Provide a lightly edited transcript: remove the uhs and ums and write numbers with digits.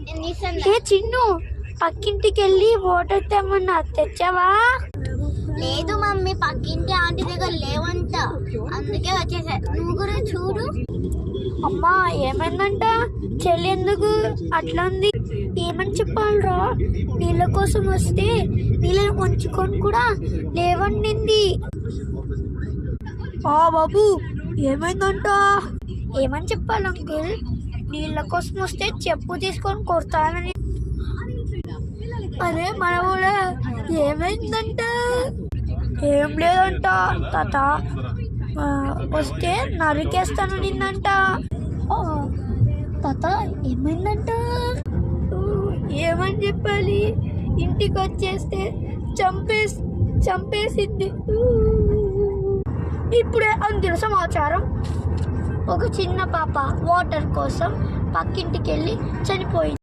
ఏ చిన్ను, పక్కింటికి వెళ్ళి వాటర్ తెమ్మన్నా, తెచ్చావా? లేదు మమ్మీ, పక్కింటి ఆంటీ దగ్గర లేవంట, అందుకే వచ్చేసా. నువ్వు కూడా చూడు. అమ్మా ఏమైందంట? చెల్లి ఎందుకు అట్లా ఉంది? ఏమని చెప్పాలరా? నీళ్ళ కోసం వస్తే నీళ్ళని ఉంచుకొని కూడా లేవండింది. బాబు ఏమైందంట? ఏమని చెప్పాలి అంకుల్? నీళ్ళ కోసం వస్తే చెప్పు తీసుకొని కొడతానని. అరే మన కూడా ఏమైందంట? ఏం లేదంట తాత, వస్తే నరికేస్తాను నిన్నంట. తాత ఏమైందంట? ఏమని చెప్పాలి? ఇంటికి వచ్చేస్తే చంపేసింది. ఇప్పుడే అందిన సమాచారం, ఒక చిన్న పాప వాటర్ కోసం పక్కింటికి వెళ్ళి చనిపోయింది.